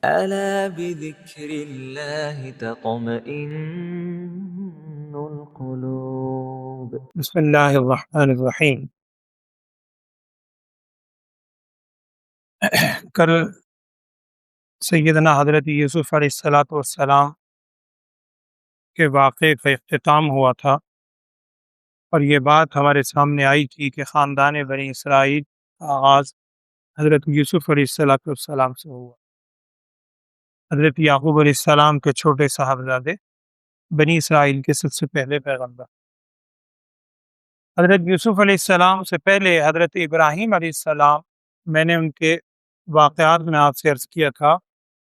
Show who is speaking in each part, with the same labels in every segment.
Speaker 1: ألا بذكر الله تطمئن القلوب.
Speaker 2: بسم اللہ الرحمن الرحیم۔ کل سیدنا حضرت یوسف علیہ الصلاۃ والسلام کے واقعے کا اختتام ہوا تھا، اور یہ بات ہمارے سامنے آئی تھی کہ خاندان بنی اسرائیل کا آغاز حضرت یوسف علیہ الصلاۃ والسلام سے ہوا۔ حضرت یعقوب علیہ السلام کے چھوٹے صاحبزادے بنی اسرائیل کے سب سے پہلے پیغمبر۔ حضرت یوسف علیہ السلام سے پہلے حضرت ابراہیم علیہ السلام، میں نے ان کے واقعات میں آپ سے عرض کیا تھا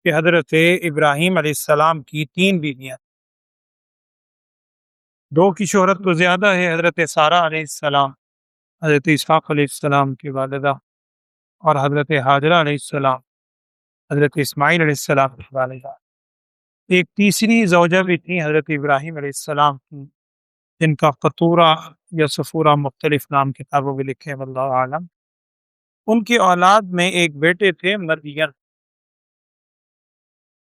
Speaker 2: کہ حضرت ابراہیم علیہ السلام کی 3 بیویاں، 2 کی شہرت تو زیادہ ہے، حضرت سارہ علیہ السلام، حضرت اسحاق علیہ السلام کی والدہ، اور حضرت ہاجرہ علیہ السلام، حضرت اسماعیل علیہ السلام کی والدہ۔ ایک تیسری زوجہ بھی تھی حضرت ابراہیم علیہ السلام کی، جن کا قطورہ یا صفورہ مختلف نام کتابوں میں لکھے، واللہ عالم۔ ان کی اولاد میں ایک بیٹے تھے مدین،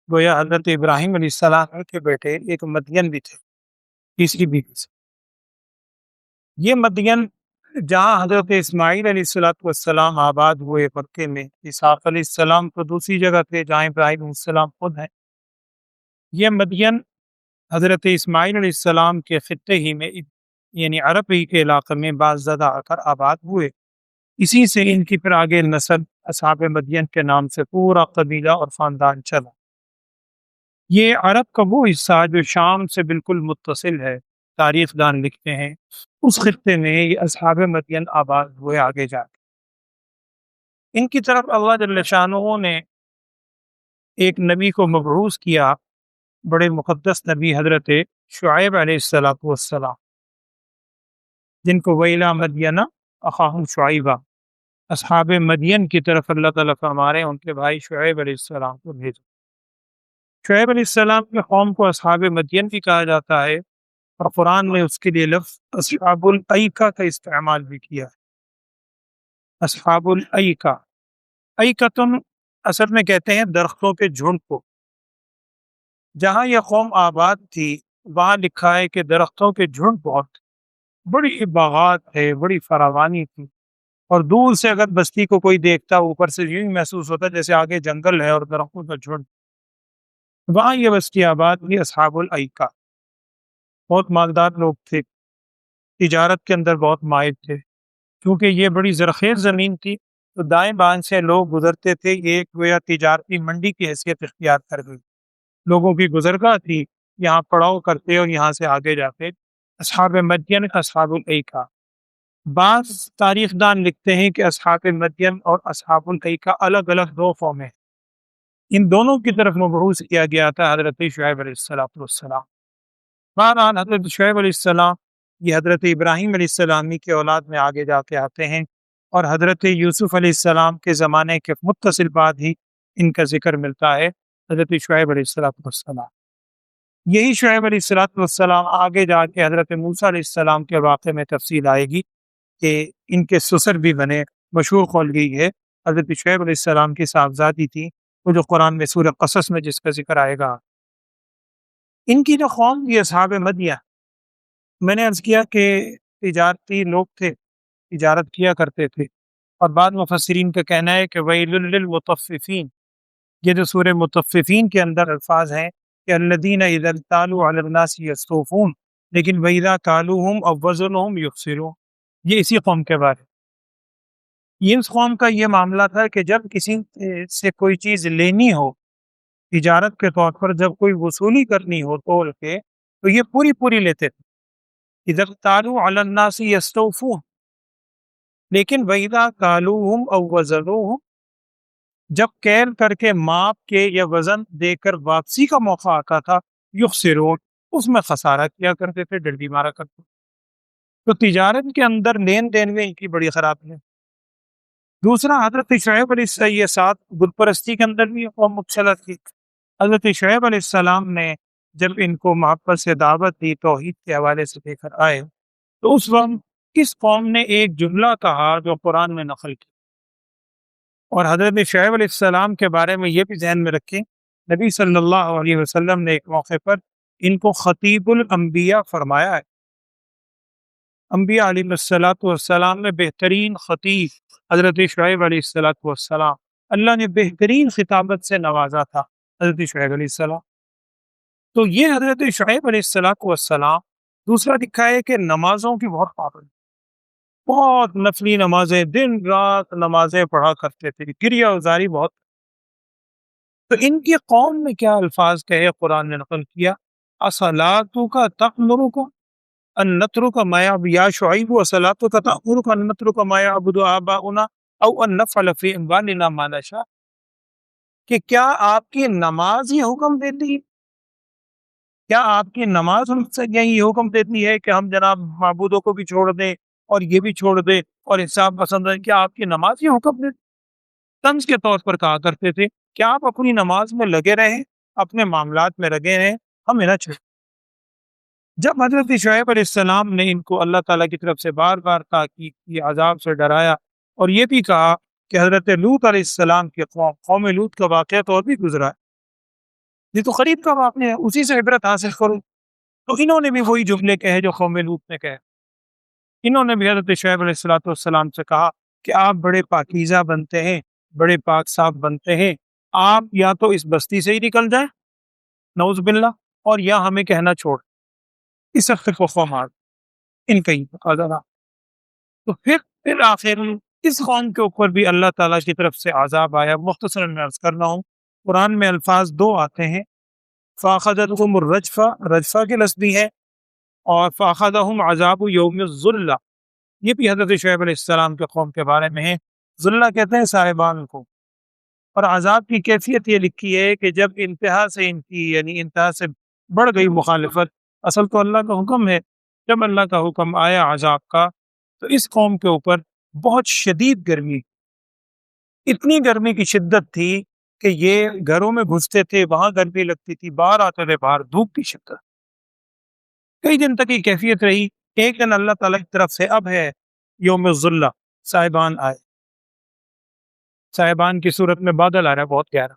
Speaker 2: گویا حضرت ابراہیم علیہ السلام کے بیٹے ایک مدین بھی تھے، تیسری بیوی سے۔ یہ مدین جہاں حضرت اسماعیل علیہ السلام آباد ہوئے مکے میں، اسحاق علیہ السلام تو دوسری جگہ تھے جہاں ابراہیم علیہ السلام خود ہیں۔ یہ مدین حضرت اسماعیل علیہ السلام کے خطے ہی میں، یعنی عرب ہی کے علاقے میں بعض زدہ آ کر آباد ہوئے۔ اسی سے ان کی پھر آگے نسل اصحاب مدین کے نام سے پورا قبیلہ اور خاندان چلا۔ یہ عرب کا وہ حصہ جو شام سے بالکل متصل ہے، تاریخ دان لکھتے ہیں اس خطے میں یہ اصحاب مدین آباد ہوئے آگے جا کے۔ ان کی طرف اللہ جل شانہ نے ایک نبی کو مبعوث کیا، بڑے مقدس نبی حضرت شعیب علیہ السلام، جن کو وَإِلَىٰ مَدْيَنَ أَخَاهُمْ شُعَيْبًا، اصحاب مدین کی طرف اللہ تعالیٰ فرما رہے ہیں ان کے بھائی شعیب علیہ السلام کو بھیجو۔ شعیب علیہ السلام کے قوم کو اصحاب مدین بھی کہا جاتا ہے، اور قرآن نے اس کے لیے لفظ اصحاب الایکہ کا استعمال بھی کیا ہے۔ اصحاب الایکہ، ایکتن اصل میں کہتے ہیں درختوں کے جھنڈ کو۔ جہاں یہ قوم آباد تھی وہاں لکھا ہے کہ درختوں کے جھنڈ بہت، بڑی باغات ہے، بڑی فراوانی تھی، اور دور سے اگر بستی کو کوئی دیکھتا اوپر سے یوں ہی محسوس ہوتا جیسے آگے جنگل ہے اور درختوں کا جھنڈ۔ وہاں یہ بستی آباد ہوئی اصحاب الایکہ۔ بہت مالدار لوگ تھے، تجارت کے اندر بہت ماہر تھے، کیونکہ یہ بڑی زرخیز زمین تھی تو دائیں بائیں سے لوگ گزرتے تھے، یہ ایک گویا تجارتی منڈی کی حیثیت اختیار کر گئی، لوگوں کی گزرگاہ تھی، یہاں پڑاؤ کرتے اور یہاں سے آگے جاتے۔ اصحاب مدین اصحاب الایکہ۔ بعض تاریخ دان لکھتے ہیں کہ اصحاب مدین اور اصحاب الایکہ الگ الگ 2 قومیں ہیں، ان دونوں کی طرف مبعوث کیا گیا تھا حضرت شعیب علیہ السلام۔ بہرحال حضرت شعیب علیہ السلام یہ حضرت ابراہیم علیہ السلامی کے اولاد میں آگے جا کے آتے ہیں، اور حضرت یوسف علیہ السلام کے زمانے کے متصل بعد ہی ان کا ذکر ملتا ہے، حضرت شعیب علیہ السلام۔ یہی شعیب علیہ السلام آگے جا کے حضرت موسیٰ علیہ السلام کے واقعے میں تفصیل آئے گی کہ ان کے سسر بھی بنے۔ مشہور قول گئی ہے حضرت شعیب علیہ السلام کی صاحبزادی تھی، وہ جو قرآن میں سورہ قصص میں جس کا ذکر آئے گا۔ ان کی جو قوم یہ اصحاب مدین، میں نے عرض کیا کہ تجارتی لوگ تھے، تجارت کیا کرتے تھے، اور بعض مفسرین کا کہنا ہے کہ وَيْلٌ لِّلْمُطَفِّفِينَ، یہ جو سورہ مطففین کے اندر الفاظ ہیں کہ الَّذِينَ إِذَا اكْتَالُوا عَلَى النَّاسِ يَسْتَوْفُونَ، لیکن وَإِذَا كَالُوهُمْ أَو وَّزَنُوهُمْ يُخْسِرُونَ، یہ اسی قوم کے بارے۔ یہ اس قوم کا یہ معاملہ تھا کہ جب کسی سے کوئی چیز لینی ہو، تجارت کے طور پر جب کوئی وصولی کرنی ہو تول کے، تو یہ پوری پوری لیتے تھے۔ اِذَا اكْتَالُوا عَلَى النَّاسِ يَسْتَوْفُونَ، لیکن وَإِذَا كَالُوهُمْ أَو وَّزَنُوهُمْ، جب کیل کر کے ماپ کے یا وزن دے کر واپسی کا موقع آتا تھا، یخسرون، اس میں خسارہ کیا کرتے تھے، ڈنڈی مارا کرتے تھے۔ تو تجارت کے اندر لین دین میں ان کی بڑی خرابی ہے۔ دوسرا، حضرت شعیب علیہ السلام یہ ساتھ بت پرستی کے اندر بھی قوم مبتلا تھی۔ حضرت شعیب علیہ السلام نے جب ان کو محبت سے دعوت دی، توحید کے حوالے سے لے کر آئے، تو اس وقت اس قوم نے ایک جملہ کہا جو قرآن میں نقل کیا، اور حضرت شعیب علیہ السلام کے بارے میں یہ بھی ذہن میں رکھیں، نبی صلی اللہ علیہ وسلم نے ایک موقع پر ان کو خطیب الانبیاء فرمایا ہے۔ انبیاء علیہ الصلاۃ والسلام میں بہترین خطیب حضرت شعیب علیہ الصلاۃ والسلام، اللہ نے بہترین خطابت سے نوازا تھا حضرت شعیب علیہ السلام۔ تو یہ حضرت شعیب علیہ الصلاۃ والسلام دوسرا دکھا ہے کہ نمازوں کی بہت پابند، بہت نفلی نمازیں، دن رات نمازیں پڑھا کرتے تھے، کریا ازاری بہت۔ تو ان کی قوم میں کیا الفاظ کہے قرآن نے نقل کیا، اصلاتک تأمرک ان نترک ما یا شعیب اصلاتک تأمرک ان نترک ما یعبد آباؤنا او ان نفعل فی اموالنا ما نشاء، کہ کیا آپ کی نماز یہ حکم دیتی ہے، کیا آپ کی نماز ہم سے یہی حکم دیتی ہے کہ ہم جناب معبودوں کو بھی چھوڑ دیں اور یہ بھی چھوڑ دیں اور حساب پسند ہے، کیا آپ کی نماز یہ حکم دیتی؟ طنز کے طور پر کہا کرتے تھے کہ آپ اپنی نماز میں لگے رہیں، اپنے معاملات میں لگے رہیں، ہمیں نہ چھوڑیں۔ جب حضرت شعیب علیہ السلام نے ان کو اللہ تعالیٰ کی طرف سے بار بار تاکید کی، عذاب سے ڈرایا، اور یہ بھی کہا کہ حضرت لوط علیہ السلام کی قوم لوط کا واقعہ تو اور بھی گزرا ہے، یہ تو قریب کا واقعہ ہے، اسی سے عبرت حاصل کرو۔ تو انہوں نے بھی وہی جملے کہے جو قوم لوط نے کہے، انہوں نے بھی حضرت شعیب علیہ السلام سے کہا کہ آپ بڑے پاکیزہ بنتے ہیں، بڑے پاک صاف بنتے ہیں، آپ یا تو اس بستی سے ہی نکل جائیں نعوذ باللہ، اور یا ہمیں کہنا چھوڑ، اس وقت کو قوم آ ان کا ہی تقاضا۔ تو پھر آخر اس قوم کے اوپر بھی اللہ تعالیٰ کی طرف سے عذاب آیا۔ مختصراً میں عرض کر رہا ہوں، قرآن میں الفاظ دو آتے ہیں، فَأَخَذَتْهُمُ الرَّجْفَةُ، رجفہ کے لفظ بھی ہے، اور فَأَخَذَهُمْ عَذَابُ يَوْمِ الظُّلَّةِ، یہ بھی حضرت شعیب علیہ السلام کے قوم کے بارے میں ہے۔ ذلہ کہتے ہیں صاحبان کو، اور عذاب کی کیفیت یہ لکھی ہے کہ جب انتہا سے ان کی یعنی انتہا سے بڑھ گئی مخالفت، اصل تو اللہ کا حکم ہے، جب اللہ کا حکم آیا عذاب کا تو اس قوم کے اوپر بہت شدید گرمی، اتنی گرمی کی شدت تھی کہ یہ گھروں میں گھستے تھے، وہاں گرمی لگتی تھی، باہر آتے تھے، باہر دھوپ کی شدت، کئی دن تک یہ کیفیت رہی۔ ایک دن اللہ تعالیٰ کی طرف سے اب ہے یوم الظلہ، صاحبان آئے، صاحبان کی صورت میں بادل آ رہا ہے بہت گہرا،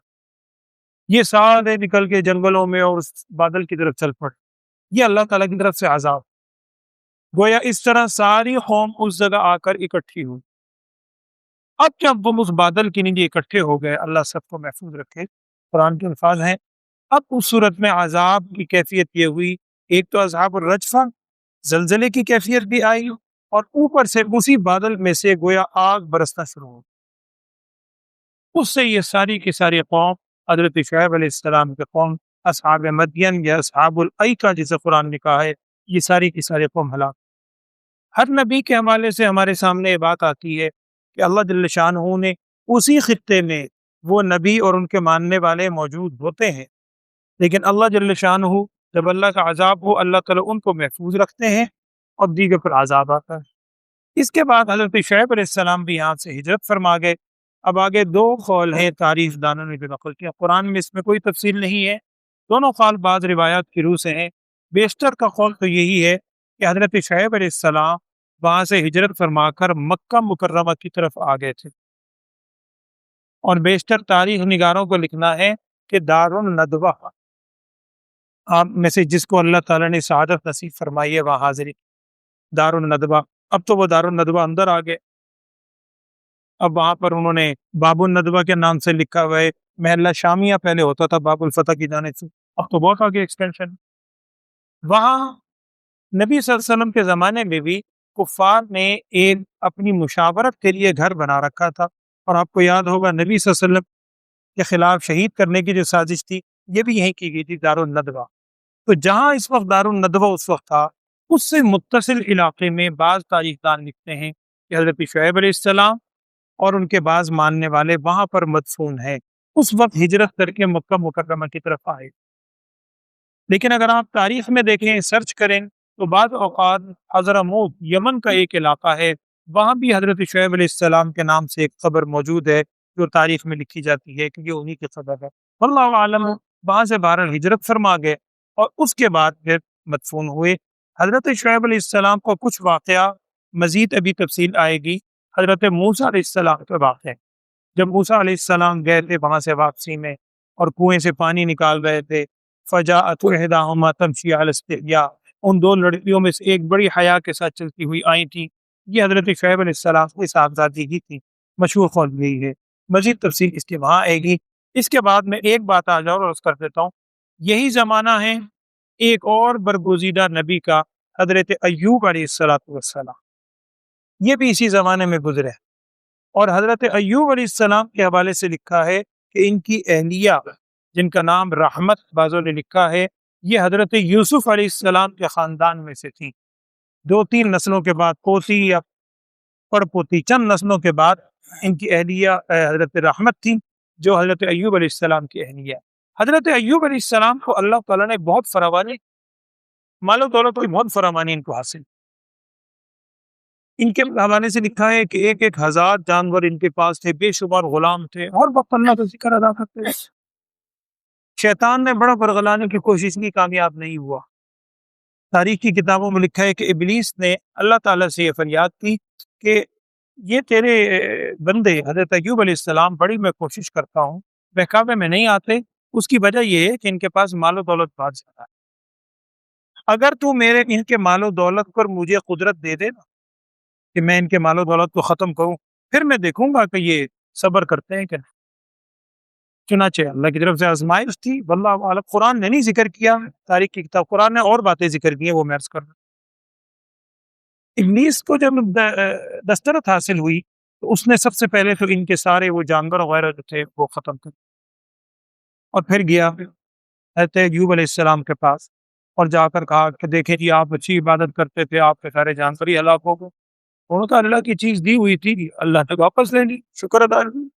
Speaker 2: یہ سارے نکل کے جنگلوں میں اور اس بادل کی طرف چل پڑے، یہ اللہ تعالیٰ کی طرف سے عذاب۔ گویا اس طرح ساری قوم اس جگہ آ کر اکٹھی ہوئی۔ اب جب وہ اس بادل کے نیچے اکٹھے ہو گئے، اللہ سب کو محفوظ رکھے، قرآن کے الفاظ ہیں، اب اس صورت میں عذاب کی کیفیت یہ ہوئی، ایک تو عذاب الرجفہ، زلزلے کی کیفیت بھی آئی، اور اوپر سے اسی بادل میں سے گویا آگ برسنا شروع ہو، اس سے یہ ساری کی ساری قوم، حضرت شعیب علیہ السلام کے قوم، اصحاب مدین یا اصحاب الایکہ جسے قرآن نے کہا ہے، یہ ساری کی ساری قوم ہلاک۔ ہر نبی کے حوالے سے ہمارے سامنے یہ بات آتی ہے کہ اللہ جل شانہ نے اسی خطے میں وہ نبی اور ان کے ماننے والے موجود ہوتے ہیں، لیکن اللہ جل شانہ جب اللہ کا عذاب ہو، اللہ تعالیٰ ان کو محفوظ رکھتے ہیں اور دیگر پر عذاب آتا ہے۔ اس کے بعد حضرت شعیب علیہ السلام بھی یہاں سے ہجرت فرما گئے۔ اب آگے دو قول ہیں تاریخ دانوں نے جو نقل کیا، قرآن میں اس میں کوئی تفصیل نہیں ہے، دونوں قول بعض روایات کی روح سے ہیں۔ بیشتر کا قول تو یہی ہے کہ حضرت شعیب علیہ السلام وہاں سے ہجرت فرما کر مکہ مکرمہ کی طرف آ گئے تھے، اور بیشتر تاریخ نگاروں کو لکھنا ہے کہ دار الندوہ، آپ میں سے جس کو اللہ تعالیٰ نے سعادت نصیب فرمائی ہے وہاں حاضری، دار الندوہ۔ اب تو وہ دار الندوہ اندر آ گئے، اب وہاں پر انہوں نے باب الندوہ کے نام سے لکھا ہوا ہے، محلہ شامیہ پہلے ہوتا تھا باب الفتح کی جانب سے، اب تو بہت آگے ایکسٹینشن۔ وہاں نبی صلی اللہ علیہ وسلم کے زمانے میں بھی کفار نے ایک اپنی مشاورت کے لیے گھر بنا رکھا تھا، اور آپ کو یاد ہوگا نبی صلی اللہ علیہ وسلم کے خلاف شہید کرنے کی جو سازش تھی یہ بھی یہیں کی گئی تھی، دار الندوہ۔ تو جہاں اس وقت دار الندوہ اس وقت تھا، اس سے متصل علاقے میں بعض تاریخ دان لکھتے ہیں کہ حضرت شعیب علیہ السلام اور ان کے بعض ماننے والے وہاں پر مدفون ہیں، اس وقت ہجرت کر کے مکہ مکرمہ کی طرف آئے۔ لیکن اگر آپ تاریخ میں دیکھیں، سرچ کریں، تو بعض اوقات حضرموت یمن کا ایک علاقہ ہے، وہاں بھی حضرت شعیب علیہ السلام کے نام سے ایک قبر موجود ہے جو تاریخ میں لکھی جاتی ہے کہ یہ انہی کی قبر ہے۔ واللہ عالم، وہاں سے بہرحال ہجرت فرما گئے اور اس کے بعد پھر مدفون ہوئے۔ حضرت شعیب علیہ السلام کو کچھ واقعہ مزید ابھی تفصیل آئے گی، حضرت موسیٰ علیہ السلام کے واقعے، جب موسیٰ علیہ السلام گئے تھے وہاں سے واپسی میں اور کنویں سے پانی نکال رہے تھے، فجاءت احداہما تمشی علی استحیاء، ان دو لڑکیوں میں سے ایک بڑی حیا کے ساتھ چلتی ہوئی آئی تھی، یہ حضرت شعیب علیہ السلام کی صاحبزادی کی تھی، مشہور قول یہی ہے، مزید تفصیل اس کے وہاں آئے گی۔ اس کے بعد میں ایک بات آ جاؤ اور عرض کر دیتا ہوں، یہی زمانہ ہے ایک اور برگزیدہ نبی کا، حضرت ایوب علیہ السلام، یہ بھی اسی زمانے میں گزرے، اور حضرت ایوب علیہ السلام کے حوالے سے لکھا ہے کہ ان کی اہلیہ جن کا نام رحمت بعضوں نے لکھا ہے، یہ حضرت یوسف علیہ السلام کے خاندان میں سے تھی، 2-3 نسلوں کے بعد، پوتی یا پڑپوتی، چند نسلوں کے بعد ان کی اہلیہ حضرت رحمت تھی جو حضرت ایوب علیہ السلام کی اہلیہ۔ حضرت ایوب علیہ السلام کو اللہ تعالیٰ نے بہت فراوانی، مال و دولت کی بہت فراوانی ان کو حاصل، ان کے حوالے سے لکھا ہے کہ 1,000 جانور ان کے پاس تھے، بے شمار غلام تھے، اور وقت اللہ کا ذکر ادا کرتے رہے۔ شیطان نے بڑا برگلانے کی کوشش کی، کامیاب نہیں ہوا۔ تاریخ کی کتابوں میں لکھا ہے کہ ابلیس نے اللہ تعالیٰ سے یہ فریاد کی کہ یہ تیرے بندے حضرت ایوب علیہ السلام بڑی میں کوشش کرتا ہوں، بہکاوے میں نہیں آتے، اس کی وجہ یہ ہے کہ ان کے پاس مال و دولت بہت زیادہ ہے، اگر تو میرے ان کے مال و دولت پر مجھے قدرت دے دے نا کہ میں ان کے مال و دولت کو ختم کروں، پھر میں دیکھوں گا کہ یہ صبر کرتے ہیں کہ نہیں۔ چنانچہ اللہ کی طرف سے آزمائش تھی، واللہ اعلم، قرآن نے نہیں ذکر کیا، تاریخ کی کتاب قرآن نے اور باتیں ذکر کی ہیں، وہ میں عرض کر رہا ہوں۔ ابلیس کو جب دسترت حاصل ہوئی تو اس نے سب سے پہلے تو ان کے سارے وہ جانور وغیرہ جو تھے وہ ختم کر، اور پھر گیا حضرت ایوب علیہ السلام کے پاس اور جا کر کہا کہ دیکھیں جی آپ اچھی عبادت کرتے تھے، آپ کے سارے جانور ہی ہلاک ہو گئے، انہوں نے کہا اللہ کی چیز دی ہوئی تھی، اللہ نے واپس لے لی، شکر ادا کی۔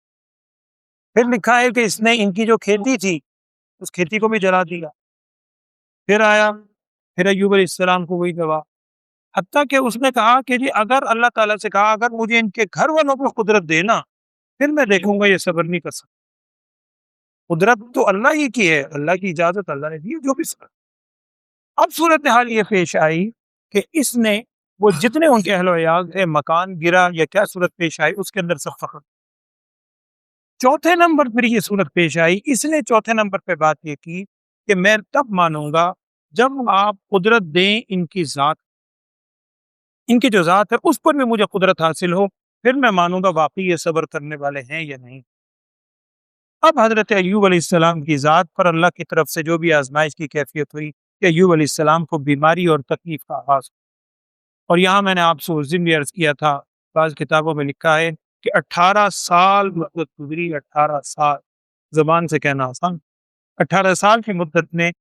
Speaker 2: پھر لکھا ہے کہ اس نے ان کی جو کھیتی تھی اس کھیتی کو بھی جلا دیا، پھر آیا، پھر ایوب علیہ السلام کو وہی دوا، حتیٰ کہ اس نے کہا کہ جی اگر اللہ تعالیٰ سے کہا اگر مجھے ان کے گھر والوں کو قدرت دینا پھر میں دیکھوں گا یہ صبر نہیں کر سکتا، قدرت تو اللہ ہی کی ہے، اللہ کی اجازت اللہ نے دی ہے، جو بھی صبر۔ اب صورتحال یہ پیش آئی کہ اس نے وہ جتنے ان کے اہل و عیال تھے، مکان گرا یا کیا صورت پیش آئی، اس کے اندر سب فخر۔ چوتھے نمبر پر یہ صورت پیش آئی، اس نے چوتھے نمبر پہ بات یہ کی کہ میں تب مانوں گا جب آپ قدرت دیں ان کی ذات، ان کی جو ذات ہے اس پر بھی مجھے قدرت حاصل ہو، پھر میں مانوں گا واقعی یہ صبر کرنے والے ہیں یا نہیں۔ اب حضرت ایوب علیہ السلام کی ذات پر اللہ کی طرف سے جو بھی آزمائش کی کیفیت ہوئی کہ ایوب علیہ السلام کو بیماری اور تکلیف کا آغاز ہوا، اور یہاں میں نے آپ سے ضمن عرض کیا تھا، بعض کتابوں میں لکھا ہے کہ 18 سال مدت گزری، 18 سال، زبان سے کہنا آسان، 18 سال کی مدت میں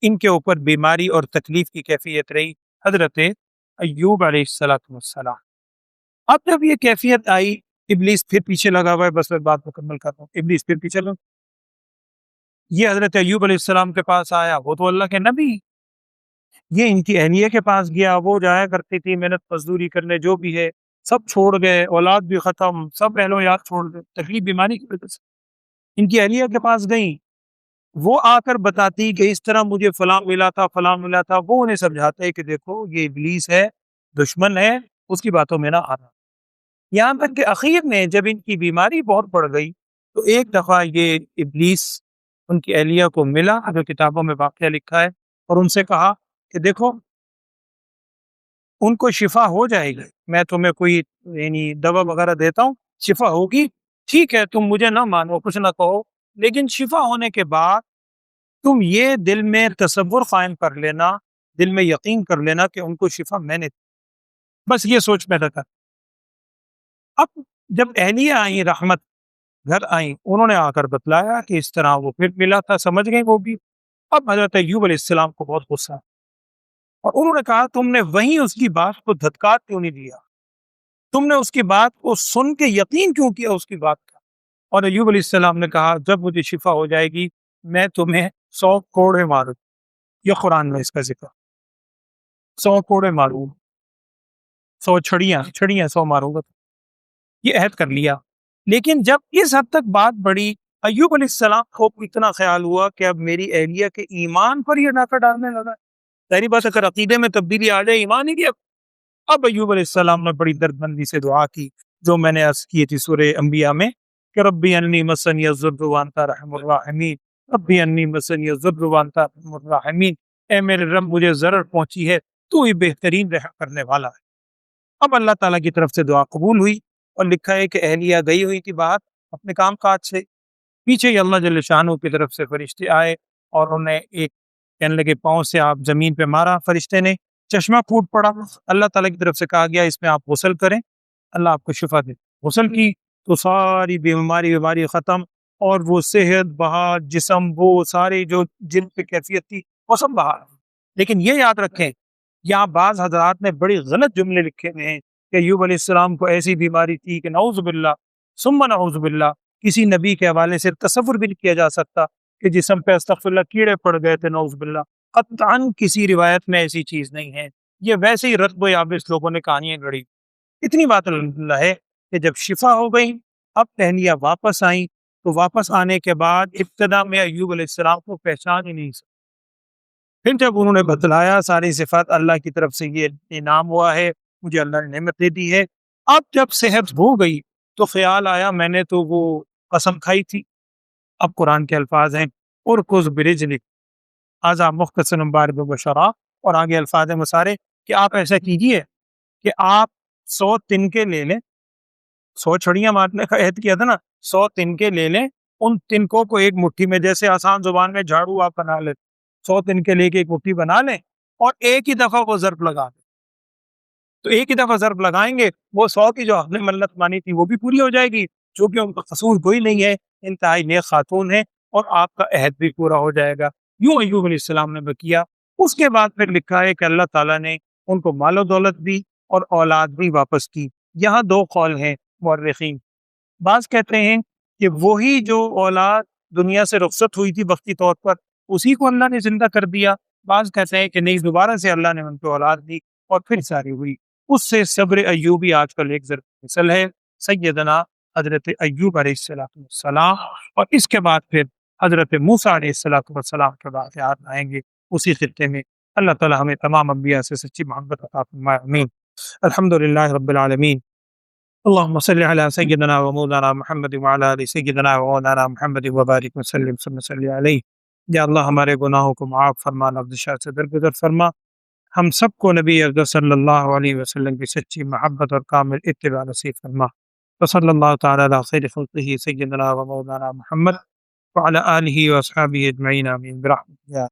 Speaker 2: ان کے اوپر بیماری اور تکلیف کی کیفیت رہی حضرت ایوب علیہ السلام۔ اب جب یہ کیفیت آئی، ابلیس پھر پیچھے لگا ہوا ہے، بس میں بات مکمل کرتا ہوں، ابلیس پھر پیچھے لگا، یہ حضرت ایوب علیہ السلام کے پاس آیا، وہ تو اللہ کے نبی، یہ ان کی اہلیہ کے پاس گیا، وہ جایا کرتی تھی محنت مزدوری کرنے، جو بھی ہے سب چھوڑ گئے، اولاد بھی ختم، سب اہل و عیال چھوڑ گئے، تکلیف بیماری کی وجہ سے ان کی اہلیہ کے پاس گئیں، وہ آ کر بتاتی کہ اس طرح مجھے فلاں ملا تھا، فلاں ملا تھا، وہ انہیں سمجھاتا ہے کہ دیکھو یہ ابلیس ہے، دشمن ہے، اس کی باتوں میں نہ آنا۔ یہاں تک کہ اخیر میں جب ان کی بیماری بہت بڑھ گئی تو ایک دفعہ یہ ابلیس ان کی اہلیہ کو ملا، جو کتابوں میں واقعہ لکھا ہے، اور ان سے کہا کہ دیکھو ان کو شفا ہو جائے گی، میں تمہیں کوئی یعنی دوا وغیرہ دیتا ہوں، شفا ہوگی، ٹھیک ہے تم مجھے نہ مانو، کچھ نہ کہو، لیکن شفا ہونے کے بعد تم یہ دل میں تصور قائم کر لینا، دل میں یقین کر لینا کہ ان کو شفا میں نے دی، بس یہ سوچ میں رکھا۔ اب جب اہلیہ آئیں، رحمت گھر آئیں، انہوں نے آ کر بتلایا کہ اس طرح وہ پھر ملا تھا، سمجھ گئے وہ بھی۔ اب حضرت ایوب علیہ السلام کو بہت غصہ، اور انہوں نے کہا تم نے وہیں اس کی بات کو دھتکار کیوں نہیں دیا، تم نے اس کی بات کو سن کے یقین کیوں کیا اس کی بات کا؟ اور ایوب علیہ السلام نے کہا جب مجھے شفا ہو جائے گی میں تمہیں 100 کوڑے ماروں، یہ قرآن میں اس کا ذکر، 100 کوڑے ماروں، 100 چھڑیاں 100 ماروں گا، یہ عہد کر لیا۔ لیکن جب اس حد تک بات بڑھی، ایوب علیہ السلام کو اتنا خیال ہوا کہ اب میری اہلیہ کے ایمان پر یہ ڈاکہ ڈالنے لگا، ظاہری بات اگر عقیدے میں تبدیلی آ جائے، ایمان ہی گیا۔ اب ایوب علیہ السلام نے بڑی دردمندی سے دعا کی، جو میں نے عرض کی تھی سورہ انبیاء میں کہ ربی انی مسنی الضر وانت ارحم الراحمین، ربی انی مسنی الضر وانت ارحم الراحمین، اے میرے رب مجھے ضرر پہنچی ہے، تو ہی بہترین رحم کرنے والا ہے۔ اب اللہ تعالیٰ کی طرف سے دعا قبول ہوئی اور لکھا ہے کہ اہلیہ گئی ہوئی تھی باہر اپنے کام کاج سے، پیچھے ہی اللہ جل شانہ کی طرف سے فرشتے آئے اور انہیں ایک کہنے لگے پاؤں سے آپ زمین پہ مارا، فرشتے نے چشمہ پھوٹ پڑا، اللہ تعالیٰ کی طرف سے کہا گیا اس میں آپ غسل کریں، اللہ آپ کو شفا دے۔ غسل کی تو ساری بیماری ختم، اور وہ صحت بحال جسم، وہ سارے جو جن پہ کیفیت تھی وہ سب بحال۔ لیکن یہ یاد رکھیں، یہاں بعض حضرات نے بڑی غلط جملے لکھے ہوئے ہیں کہ ایوب علیہ السلام کو ایسی بیماری تھی کہ نعوذ باللہ ثم نعوذ باللہ کسی نبی کے حوالے سے تصور بھی نہیں کیا جا سکتا کہ جسم پہ استغفر اللہ کیڑے پڑ گئے تھے، نعوذ باللہ۔ قطعاً کسی روایت میں ایسی چیز نہیں ہے، یہ ویسے ہی رتب و یابس لوگوں نے کہانیاں گڑھی۔ اتنی بات الحمدللہ ہے کہ جب شفا ہو گئی، اب اہلیہ واپس آئیں، تو واپس آنے کے بعد ابتدا میں ایوب علیہ السلام کو پہچان ہی نہیں سکتے۔ پھر جب انہوں نے بتلایا ساری صفات اللہ کی طرف سے یہ انعام ہوا ہے، مجھے اللہ نے نعمت دے دی ہے، اب جب صحت ہو گئی تو خیال آیا میں نے تو وہ قسم کھائی تھی۔ اب قرآن کے الفاظ ہیں ارکض برجلک ھذا مغتسل بارد وشراب، اور آگے الفاظ ہیں مسارے کہ آپ ایسا کیجئے کہ آپ 100 تنکے لے لیں، 100 چھڑیاں مارنے کا عہد کیا تھا نا، 100 تنکے لے لیں، ان تنکوں کو ایک مٹھی میں، جیسے آسان زبان میں جھاڑو آپ بنا لیں، 100 تنکے لے کے ایک مٹھی بنا لیں اور ایک ہی دفعہ وہ ضرب لگا دیں، تو ایک ہی دفعہ ضرب لگائیں گے، وہ 100 کی جو آپ نے منت مانی تھی وہ بھی پوری ہو جائے گی، چونکہ ان کا قصور کوئی نہیں ہے، انتہائی نیک خاتون ہے، اور آپ کا عہد بھی پورا ہو جائے گا۔ یوں ایوب علیہ السلام نے کیا۔ اس کے بعد پھر لکھا ہے کہ اللہ تعالیٰ نے ان کو مال و دولت بھی اور اولاد بھی واپس کی۔ یہاں 2 قول ہیں مورخین، بعض کہتے ہیں کہ وہی جو اولاد دنیا سے رخصت ہوئی تھی وقتی طور پر اسی کو اللہ نے زندہ کر دیا، بعض کہتے ہیں کہ نہیں، دوبارہ سے اللہ نے ان کو اولاد دی اور پھر ساری ہوئی۔ اس سے صبر ایوبی آج کل ایک ضرب مثل ہے، سیدنا حضرت ایوب علیہ السلام، اور اس کے بعد پھر حضرت موسیٰ علیہ السلام کے واقعات آئیں گے اسی خطے میں۔ اللہ تعالی ہمیں تمام انبیاء سے سچی محبت عطا فرمائے، آمین۔ الحمدللہ رب العالمین، اللهم صل على سيدنا ومولانا محمد وعلى آل سيدنا ومولانا محمد وبارك وسلم صلی علیہ۔ یا اللہ ہمارے گناہوں کو معاف فرما، لغزشات سے درگزر فرما، ہم سب کو نبی اکرم صلی اللہ علیہ وسلم کی سچی محبت اور کامل اتباع نصیب فرما۔ وصلی اللہ تعالی علی خیر خلقہ سیدنا ومولانا محمد وعلى آلہ واصحابہ اجمعین، آمین برحمتک یا